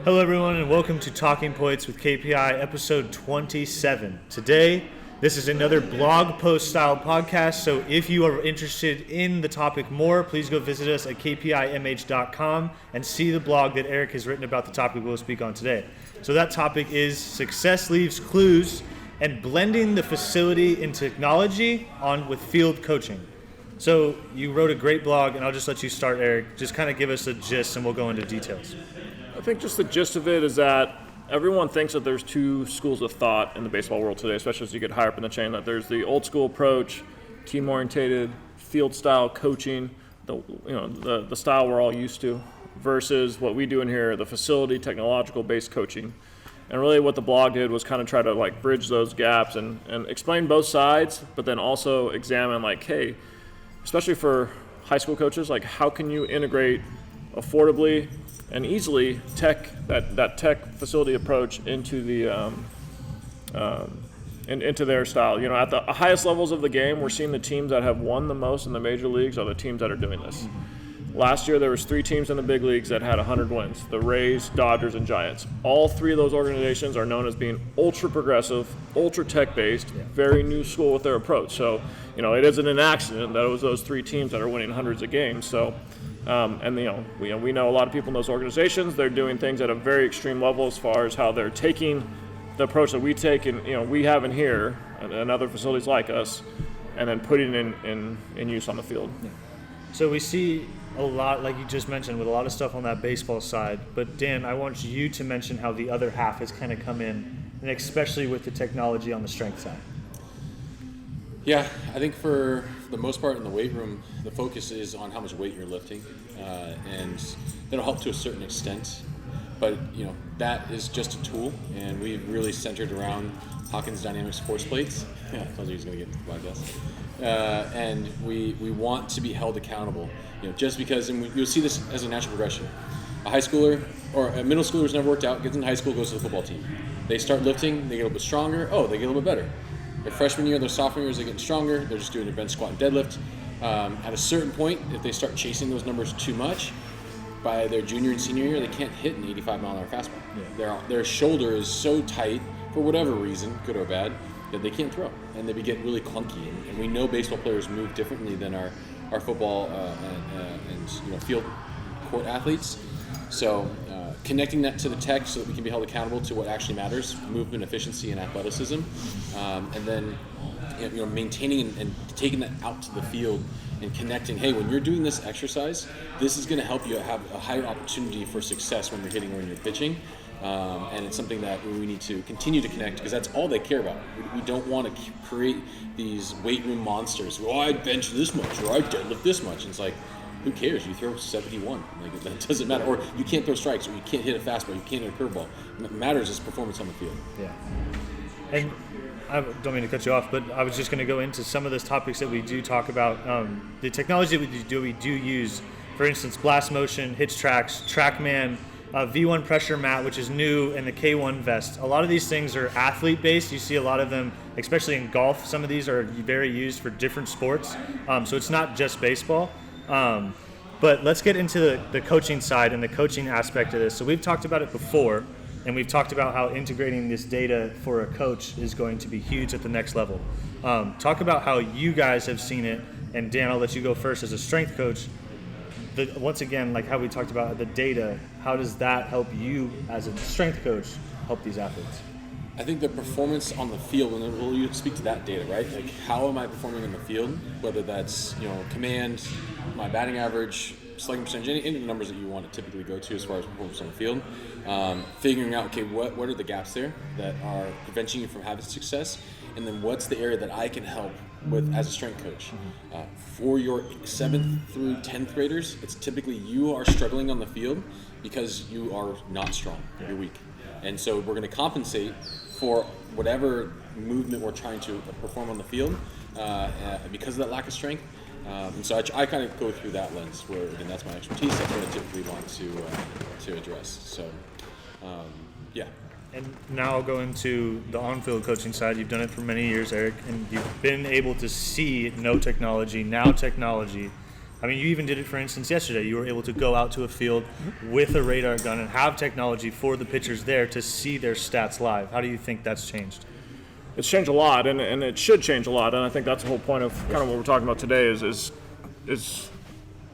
Hello everyone and welcome to Talking Points with KPI episode 27. Today, this is another blog post style podcast, so if you are interested in the topic more, please go visit us at kpimh.com and see the blog that Eric has written about the topic we'll speak on today. So that topic is Success Leaves Clues and blending the facility and technology with field coaching. So you wrote a great blog, and I'll just let you start, Eric. Just kind of give us a gist and we'll go into details. I think just the gist of it is that everyone thinks that there's two schools of thought in the baseball world today, especially as you get higher up in the chain, that there's the old school approach, team-orientated, field-style coaching, the style we're all used to, versus what we do in here, the facility, technological-based coaching. And really what the blog did was kind of try to bridge those gaps and explain both sides, but then also examine hey, especially for high school coaches, how can you integrate affordably and easily that tech facility approach into the into their style. At the highest levels of the game, we're seeing the teams that have won the most in the major leagues are the teams that are doing this. Last year, there was 3 teams in the big leagues that had 100 wins: the Rays, Dodgers, and Giants. All 3 of those organizations are known as being ultra progressive, ultra tech-based, very new school with their approach. So, it isn't an accident that it was those 3 teams that are winning hundreds of games. So. We know a lot of people in those organizations. They're doing things at a very extreme level as far as how they're taking the approach that we take and we have in here and other facilities like us, and then putting it in use on the field. Yeah. So we see a lot, like you just mentioned, with a lot of stuff on that baseball side. But Dan, I want you to mention how the other half has kind of come in, and especially with the technology on the strength side. Yeah, I think for the most part in the weight room, the focus is on how much weight you're lifting, and that'll help to a certain extent. But that is just a tool, and we've really centered around Hawkins Dynamic Sports Plates. Yeah, I told you he was going to get into the podcast. And we want to be held accountable. Just because, and you'll see this as a natural progression. A high schooler or a middle schooler's never worked out, gets into high school, goes to the football team. They start lifting, they get a little bit stronger. Oh, they get a little bit better. Their freshman year, their sophomore years, they're getting stronger. They're just doing their bench, squat, and deadlift. At a certain point, if they start chasing those numbers too much, by their junior and senior year, they can't hit an 85-mile-an-hour fastball. Yeah. Their shoulder is so tight, for whatever reason, good or bad, that they can't throw. And they get really clunky. And we know baseball players move differently than our football and field court athletes. So connecting that to the tech so that we can be held accountable to what actually matters, movement, efficiency, and athleticism, and then maintaining and taking that out to the field and connecting, hey, when you're doing this exercise, this is going to help you have a higher opportunity for success when you're hitting or when you're pitching, and it's something that we need to continue to connect because that's all they care about. We don't want to create these weight room monsters. Well, I bench this much or I deadlift this much. And it's who cares? You throw 71. That doesn't matter. Or you can't throw strikes, or you can't hit a fastball, you can't hit a curveball. What matters is performance on the field. Yeah. And I don't mean to cut you off, but I was just going to go into some of those topics that we do talk about. The technology we do use, for instance, blast motion, hitch tracks, TrackMan, V1 pressure mat, which is new, and the K1 vest. A lot of these things are athlete-based. You see a lot of them, especially in golf. Some of these are very used for different sports. So it's not just baseball. But let's get into the coaching side and the coaching aspect of this. So we've talked about it before, and we've talked about how integrating this data for a coach is going to be huge at the next level. Talk about how you guys have seen it, and Dan, I'll let you go first as a strength coach. Once again, how we talked about the data, how does that help you as a strength coach help these athletes? I think the performance on the field, and then you speak to that data, right? How am I performing in the field? Whether that's command, my batting average, slugging percentage, any of the numbers that you want to typically go to as far as performance on the field. Figuring out, okay, what are the gaps there that are preventing you from having success, and then what's the area that I can help with as a strength coach. For your 7th through 10th graders, it's typically you are struggling on the field because you are not strong, you're weak. And so we're going to compensate for whatever movement we're trying to perform on the field because of that lack of strength. And so I kind of go through that lens where, again, that's my expertise. That's what I typically want to address. So, yeah. And now I'll go into the on-field coaching side. You've done it for many years, Eric, and you've been able to see no technology, now technology. I mean, you even did it, for instance, yesterday. You were able to go out to a field with a radar gun and have technology for the pitchers there to see their stats live. How do you think that's changed? It's changed a lot, and it should change a lot. And I think that's the whole point of kind of what we're talking about today is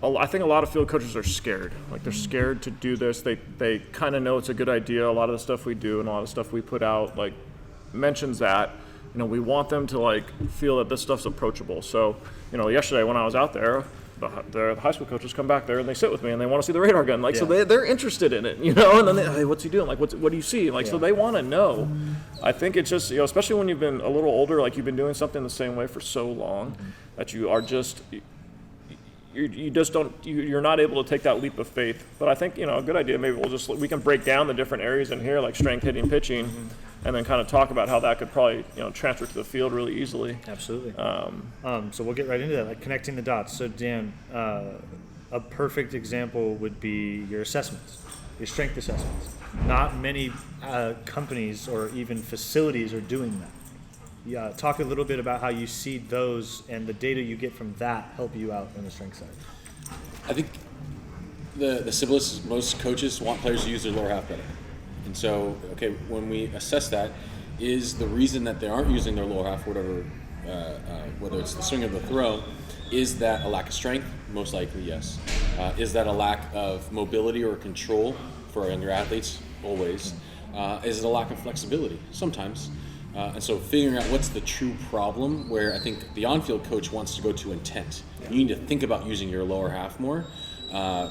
I think a lot of field coaches are scared. Like, they're scared to do this. They kind of know it's a good idea. A lot of the stuff we do and a lot of the stuff we put out, like, mentions that. You know, we want them to, like, feel that this stuff's approachable. So, you know, yesterday when I was out there, the high school coaches come back there and they sit with me and they want to see the radar gun. Like, so they're interested in it, you know, and then hey, what's he doing? Like, what do you see? Like, so they want to know. I think it's just, you know, especially when you've been a little older, like you've been doing something the same way for so long that you are just, you just don't, you're not able to take that leap of faith. But I think, you know, a good idea, maybe we can break down the different areas in here, like strength, hitting, pitching, and then kind of talk about how that could probably, you know, transfer to the field really easily. Absolutely. So we'll get right into that, like connecting the dots. So Dan, a perfect example would be your assessments, your strength assessments. Not many companies or even facilities are doing that. Yeah, talk a little bit about how you see those and the data you get from that help you out on the strength side. I think the simplest is most coaches want players to use their lower half better. And so, okay, when we assess that, is the reason that they aren't using their lower half, whatever, whether it's the swing or the throw, is that a lack of strength? Most likely, yes. Is that a lack of mobility or control for our younger athletes? Always. Is it a lack of flexibility? Sometimes. And so figuring out what's the true problem, where I think the on-field coach wants to go to intent. You need to think about using your lower half more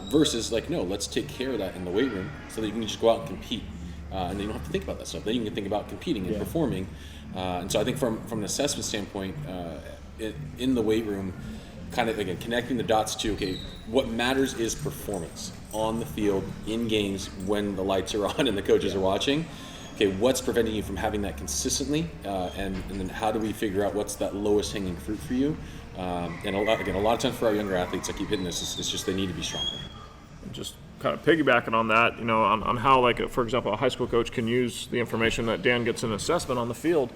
versus like, no, let's take care of that in the weight room so that you can just go out and compete. And then you don't have to think about that stuff. Then you can think about competing and performing. And so I think from an assessment standpoint, in the weight room, kind of, again, connecting the dots to, okay, what matters is performance on the field, in games, when the lights are on and the coaches are watching. Okay, what's preventing you from having that consistently, and then how do we figure out what's that lowest hanging fruit for you? And a lot of times for our younger athletes, I keep hitting this, it's just they need to be stronger. Just kind of piggybacking on that, you know, on how, like, for example, a high school coach can use the information that Dan gets in assessment on the field.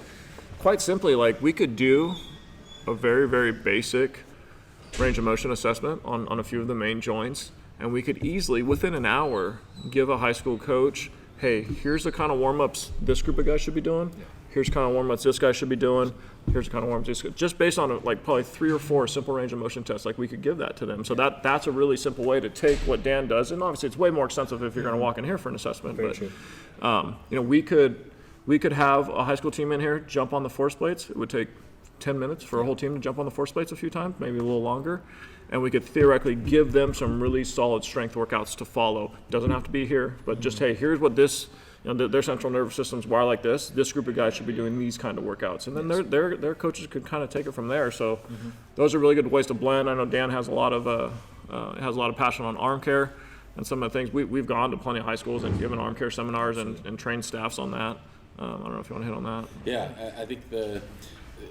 Quite simply, like, we could do a very, very basic range of motion assessment on a few of the main joints, and we could easily, within an hour, give a high school coach, hey, here's the kind of warm-ups this group of guys should be doing. Here's the kind of warm-ups this guy should be doing. Here's the kind of warm-ups this guy. Just based on like probably 3 or 4 simple range of motion tests, like we could give that to them. So that's a really simple way to take what Dan does, and obviously it's way more extensive if you're going to walk in here for an assessment. Very but true. You know, we could have a high school team in here jump on the force plates. It would take 10 minutes for a whole team to jump on the force plates a few times, maybe a little longer. And we could theoretically give them some really solid strength workouts to follow. Doesn't have to be here, but just, hey, here's what this, you know, their central nervous systems wire like this. This group of guys should be doing these kind of workouts. And then their coaches could kind of take it from there. So those are really good ways to blend. I know Dan has a lot of passion on arm care and some of the things. We've gone to plenty of high schools and given arm care seminars and trained staffs on that. I don't know if you want to hit on that. Yeah, I think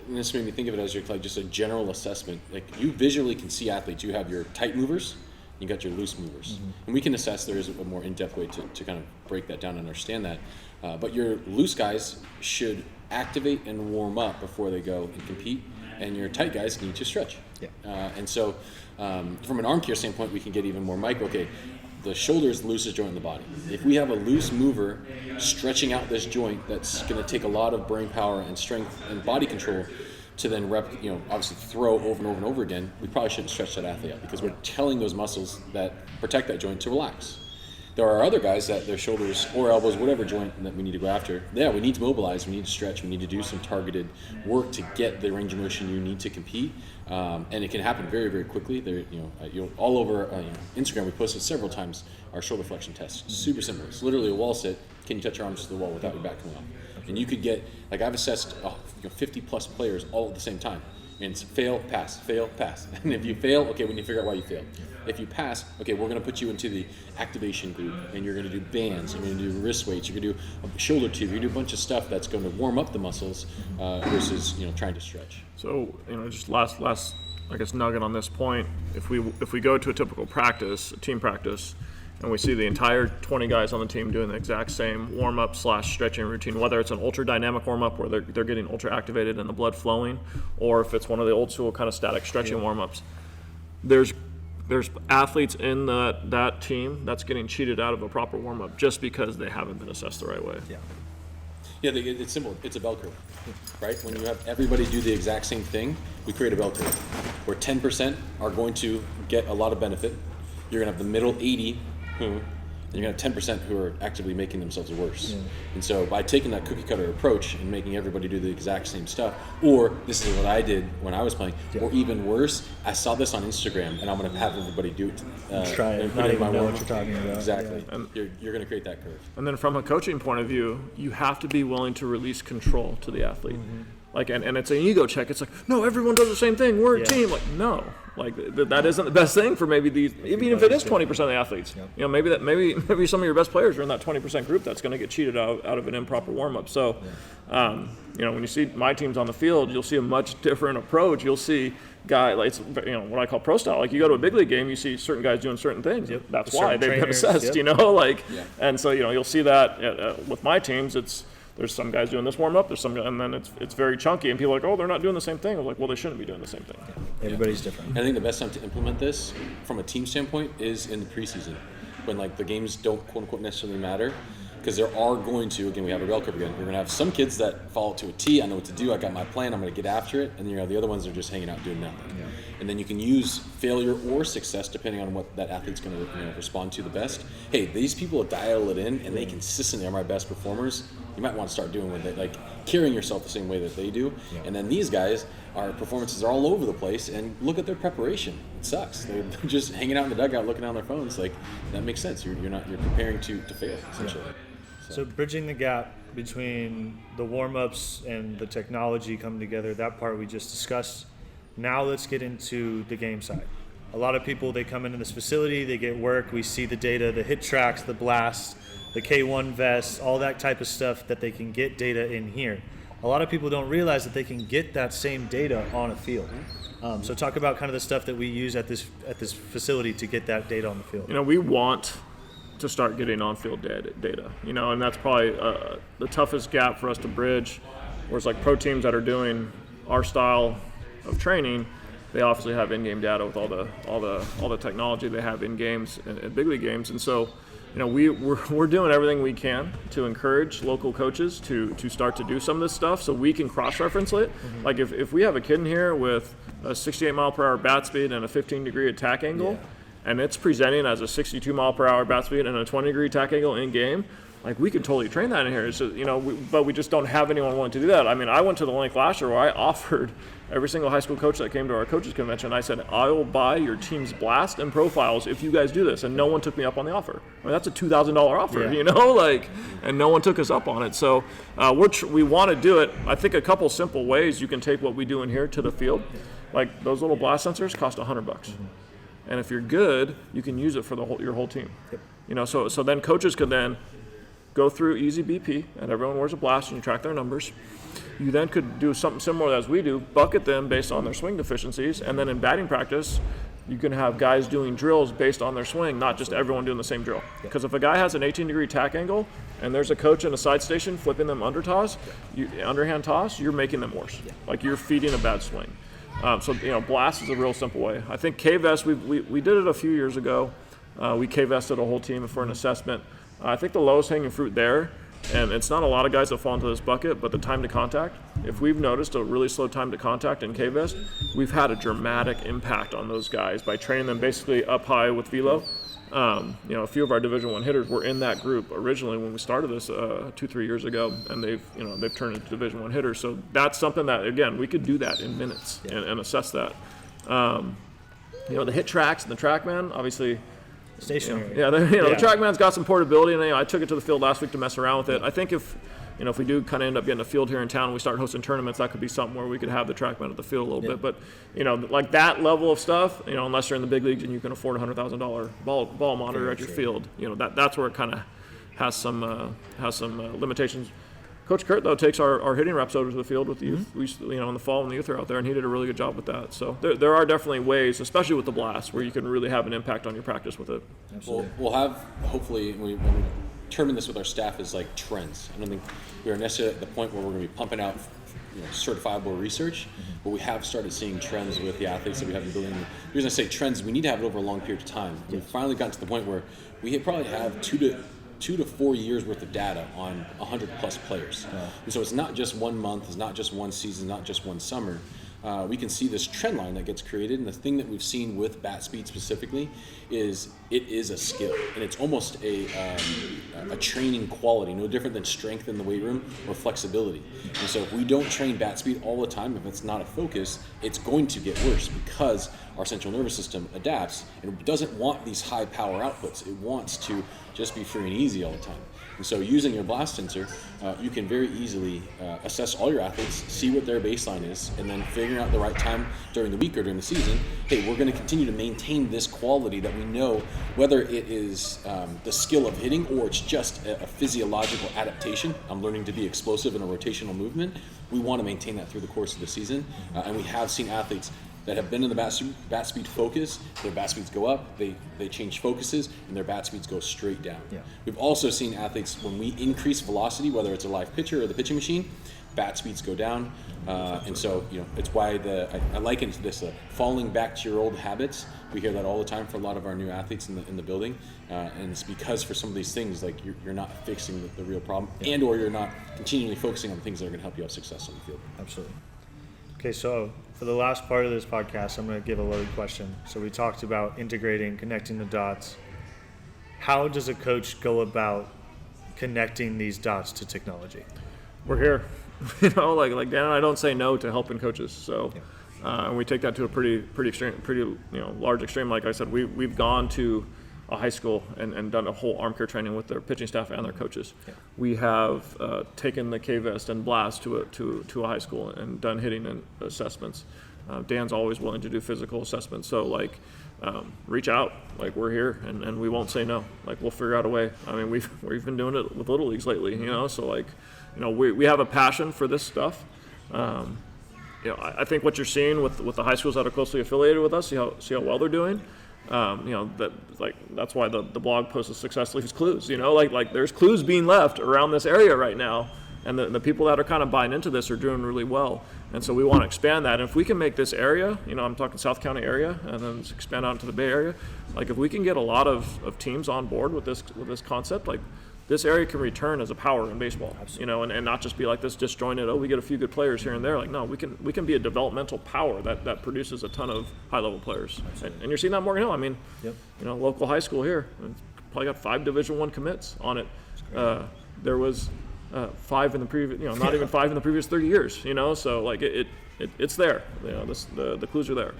and this made me think of it as like just a general assessment. Like, you visually can see athletes. You have your tight movers, you got your loose movers. And we can assess, there is a more in-depth way to kind of break that down and understand that. But your loose guys should activate and warm up before they go and compete, and your tight guys need to stretch. And so from an arm care standpoint, we can get even more micro. Okay, the shoulder is the loosest joint in the body. If we have a loose mover stretching out this joint, that's going to take a lot of brain power and strength and body control to then obviously throw over and over and over again. We probably shouldn't stretch that athlete out, because we're telling those muscles that protect that joint to relax. There are other guys that their shoulders or elbows, whatever joint that we need to go after, we need to mobilize, we need to stretch, we need to do some targeted work to get the range of motion you need to compete. And it can happen very, very quickly. There, all over Instagram, we posted several times our shoulder flexion test. Super simple. It's literally a wall sit. Can you touch your arms to the wall without your back coming off? And you could get, like, I've assessed 50 plus players all at the same time. And it's fail, pass, fail, pass. And if you fail, okay, we need to figure out why you failed. If you pass, okay, we're going to put you into the activation group, and you're going to do bands, you're going to do wrist weights, you're going to do a shoulder tube, you're going to do a bunch of stuff that's going to warm up the muscles versus trying to stretch. So just last I guess nugget on this point. If we go to a typical practice, a team practice, and we see the entire 20 guys on the team doing the exact same warm-up / stretching routine, whether it's an ultra-dynamic warm-up where they're getting ultra-activated and the blood flowing, or if it's one of the old-school kind of static stretching warm-ups, there's there's athletes in that team that's getting cheated out of a proper warm-up just because they haven't been assessed the right way. Yeah, it's simple. It's a bell curve, right? When you have everybody do the exact same thing, we create a bell curve where 10% are going to get a lot of benefit. You're going to have the middle 80 and you're going to have 10% who are actively making themselves worse. Yeah. And so by taking that cookie cutter approach and making everybody do the exact same stuff, or this is what I did when I was playing, or even worse, I saw this on Instagram and I'm going to have everybody do it. Try it, not even know what you're talking about. Exactly. Yeah. And you're going to create that curve. And then from a coaching point of view, you have to be willing to release control to the athlete. Mm-hmm. Like, and it's an ego check. It's like, no, everyone does the same thing. We're a team. Like, no, like that isn't the best thing for maybe these. Even if it is 20% of the athletes, you know, maybe some of your best players are in that 20% group that's going to get cheated out of an improper warm up. So, you know, when you see my teams on the field, you'll see a much different approach. You'll see like what I call pro style. Like you go to a big league game, you see certain guys doing certain things. Yep. That's why they've been assessed. You know, and so you'll see that with my teams. There's some guys doing this warm up. There's some, and then it's very chunky, and people are like, oh, they're not doing the same thing. I'm like, well, they shouldn't be doing the same thing. Yeah. Everybody's different. I think the best time to implement this from a team standpoint is in the preseason, when like the games don't quote unquote necessarily matter, because there are going to, again, we have a bell curve again. You're going to have some kids that follow it to a T. I know what to do. I got my plan. I'm going to get after it. And the other ones are just hanging out doing nothing. Yeah. And then you can use failure or success depending on what that athlete's going to respond to the best. Hey, these people dial it in and they consistently are my best performers. You might want to start doing with it, like carrying yourself the same way that they do. Yeah. And then these guys, our performances are all over the place, and look at their preparation. It sucks. They're just hanging out in the dugout, looking on their phones. Like that makes sense. You're preparing to fail essentially. Yeah. So bridging the gap between the warm-ups and the technology coming together, that part we just discussed. Now let's get into the game side. A lot of people, they come into this facility, they get work, we see the data, the hit tracks, the blasts, the K1 vests, all that type of stuff that they can get data in here. A lot of people don't realize that they can get that same data on a field. So talk about kind of the stuff that we use at this facility to get that data on the field. You know, we want to start getting on-field data, and that's probably the toughest gap for us to bridge. Whereas like pro teams that are doing our style of training, they obviously have in-game data with all the technology they have in games at big league games, and so we're doing everything we can to encourage local coaches to start to do some of this stuff so we can cross-reference it. Mm-hmm. Like if we have a kid in here with a 68 mile per hour bat speed and a 15-degree attack angle. Yeah. And it's presenting as a 62 mile per hour bat speed and a 20-degree attack angle in game, like we could totally train that in here. So, but we just don't have anyone willing to do that. I mean, I went to the link last year where I offered every single high school coach that came to our coaches convention. I said, I will buy your team's blast and profiles if you guys do this. And no one took me up on the offer. I mean, that's a $2,000 offer, and no one took us up on it. So we want to do it. I think a couple simple ways you can take what we do in here to the field. Like those little blast sensors cost $100. Mm-hmm. And if you're good, you can use it for your whole team. Yep. So then coaches could then go through easy BP, and everyone wears a blast, and you track their numbers. You then could do something similar as we do, bucket them based on their swing deficiencies, and then in batting practice, you can have guys doing drills based on their swing, not just everyone doing the same drill. Because if a guy has an 18-degree tack angle, and there's a coach in a side station flipping them underhand toss, you're making them worse. Yeah. Like you're feeding a bad swing. Blast is a real simple way. I think K-Vest, we did it a few years ago. We K-Vested a whole team for an assessment. I think the lowest hanging fruit there, and it's not a lot of guys that fall into this bucket, but the time to contact. If we've noticed a really slow time to contact in K-Vest, we've had a dramatic impact on those guys by training them basically up high with velo. A few of our Division I hitters were in that group originally when we started this 2-3 years ago, and they've turned into Division I hitters. So that's something that, again, we could do that in minutes and assess that. The hit tracks and the TrackMan, obviously. Stationary. The TrackMan's got some portability, and I took it to the field last week to mess around with it. I think if we do kind of end up getting a field here in town and we start hosting tournaments, that could be something where we could have the TrackMan at the field a little bit. But, like that level of stuff, unless you're in the big leagues and you can afford a $100,000 ball monitor at your field, that's where it kind of has some limitations. Coach Kurt, though, takes our hitting reps over to the field with the youth. Mm-hmm. We, in the fall when the youth are out there, and he did a really good job with that. So there are definitely ways, especially with the blast, where you can really have an impact on your practice with it. Absolutely. We'll have, hopefully, when we determine this with our staff, is like trends. I don't think we are necessarily at the point where we're going to be pumping out certifiable research, but we have started seeing trends with the athletes that we have been building. The reason I say trends, we need to have it over a long period of time. We've finally gotten to the point where we probably have 2 to 4 years worth of data on 100 plus players. And so it's not just 1 month, it's not just one season, not just one summer. We can see this trend line that gets created, and the thing that we've seen with bat speed specifically is it is a skill, and it's almost a training quality, no different than strength in the weight room or flexibility. And so if we don't train bat speed all the time, if it's not a focus, it's going to get worse because our central nervous system adapts and it doesn't want these high power outputs. It wants to just be free and easy all the time. And so using your blast sensor, you can very easily assess all your athletes, see what their baseline is, and then figuring out the right time during the week or during the season, hey, we're going to continue to maintain this quality that we know, whether it is the skill of hitting or it's just a physiological adaptation. I'm learning to be explosive in a rotational movement. We want to maintain that through the course of the season. And we have seen athletes that have been in the bat speed focus, their bat speeds go up, they change focuses, and their bat speeds go straight down. Yeah. We've also seen athletes, when we increase velocity, whether it's a live pitcher or the pitching machine, bat speeds go down. And so, it's why I liken this falling back to your old habits. We hear that all the time for a lot of our new athletes in the building. And it's because for some of these things, like you're not fixing the real problem, and or you're not continually focusing on things that are going to help you have success on the field. Absolutely. Okay, so for the last part of this podcast, I'm going to give a loaded question. So we talked about integrating, connecting the dots. How does a coach go about connecting these dots to technology? We're here. Like Dan and I don't say no to helping coaches. So and we take that to a pretty extreme, large extreme. Like I said, we've gone to a high school and done a whole arm care training with their pitching staff and their coaches. Yeah. We have taken the K-Vest and Blast to a high school and done hitting and assessments. Dan's always willing to do physical assessments. So reach out. Like, we're here and we won't say no. Like, we'll figure out a way. I mean, we've been doing it with little leagues lately, so we have a passion for this stuff. I think what you're seeing with the high schools that are closely affiliated with us, see how well they're doing. That's why the blog post is success leaves clues. There's clues being left around this area right now, and the people that are kind of buying into this are doing really well. And so we want to expand that. And if we can make this area, I'm talking South County area, and then expand out into the Bay Area. Like, if we can get a lot of teams on board with this concept, like, this area can return as a power in baseball. And not just be like this disjointed, we get a few good players here and there. Like, no, we can be a developmental power that produces a ton of high-level players. And you're seeing that in Morgan Hill. I mean, local high school here, probably got 5 Division I commits on it. There was 5 in the previous, not even 5 in the previous 30 years, so it's there. The clues are there.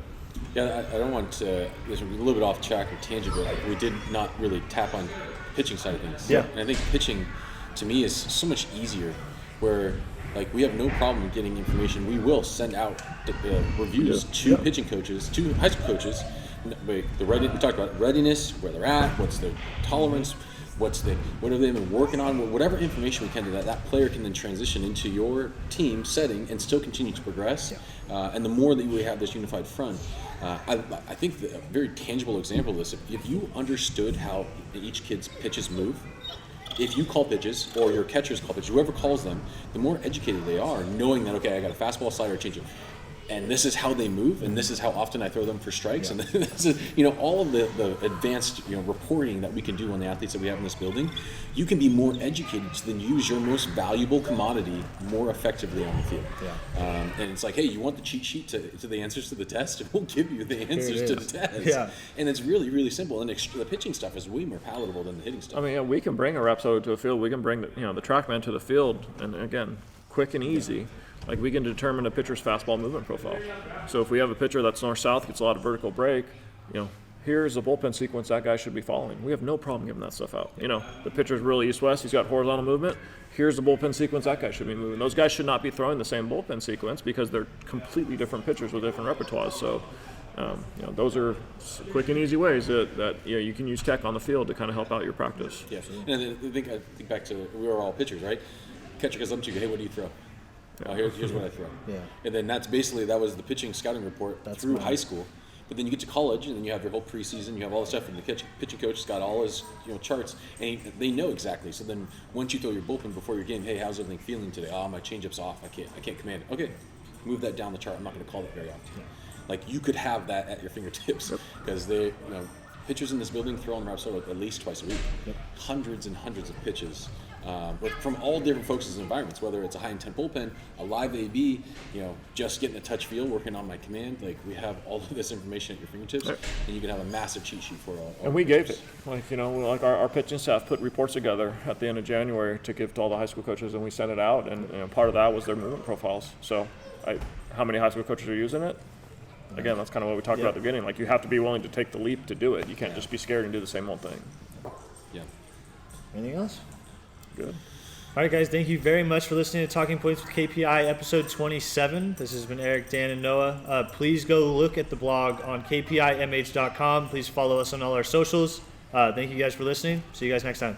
Yeah, I don't want to, this will be a little bit off track or tangent, but we did not really tap on pitching side of things. Yeah. And I think pitching, to me, is so much easier, where we have no problem getting information. We will send out the reviews to pitching coaches, to high school coaches. We talked about readiness, where they're at, what's their tolerance, what have they been working on, whatever information we can do that player can then transition into your team setting and still continue to progress. And the more that we have this unified front, I think a very tangible example of this, if you understood how each kid's pitches move, if you call pitches or your catchers call pitches, whoever calls them, the more educated they are, knowing that, okay, I got a fastball, slider, changeup, and this is how they move, and this is how often I throw them for strikes, and this is, all of the advanced reporting that we can do on the athletes that we have in this building. You can be more educated to then use your most valuable commodity more effectively on the field. And it's like, hey, you want the cheat sheet to the answers to the test, and we'll give you the answers to the test. And it's really, really simple. And the pitching stuff is way more palatable than the hitting stuff. I mean, we can bring a Rapso to a field. We can bring the TrackMan to the field, and again, quick and easy. Like, we can determine a pitcher's fastball movement profile. So if we have a pitcher that's north-south, gets a lot of vertical break, here's the bullpen sequence that guy should be following. We have no problem giving that stuff out. The pitcher's really east-west, he's got horizontal movement. Here's the bullpen sequence that guy should be moving. Those guys should not be throwing the same bullpen sequence because they're completely different pitchers with different repertoires. So, those are quick and easy ways that you can use tech on the field to kind of help out your practice. Yeah, and I think back to, we were all pitchers, right? Catcher comes up to you, hey, what do you throw? Here's what I throw. And then that was the pitching scouting report through high school. But then you get to college, and then you have your whole preseason. You have all the stuff, and the pitching coach has got all his charts, and they know exactly. So then once you throw your bullpen before your game, hey, how's everything feeling today? Oh, my changeup's off. I can't command it. Okay, move that down the chart. I'm not going to call that very often. Like you could have that at your fingertips because pitchers in this building throw on the reps at least twice a week. Hundreds and hundreds of pitches. But from all different focuses and environments, whether it's a high intent bullpen, a live AB, just getting a touch feel, working on my command, like we have all of this information at your fingertips, and you can have a massive cheat sheet for all. And we gave it, our pitching staff put reports together at the end of January to give to all the high school coaches, and we sent it out, and part of that was their movement profiles. So, how many high school coaches are using it? Again, that's kind of what we talked about at the beginning. Like you have to be willing to take the leap to do it. You can't just be scared and do the same old thing. Yeah. Anything else? Good. All right, guys. Thank you very much for listening to Talking Points with KPI, episode 27. This has been Eric, Dan, and Noah. Please go look at the blog on kpimh.com. Please follow us on all our socials. Thank you guys for listening. See you guys next time.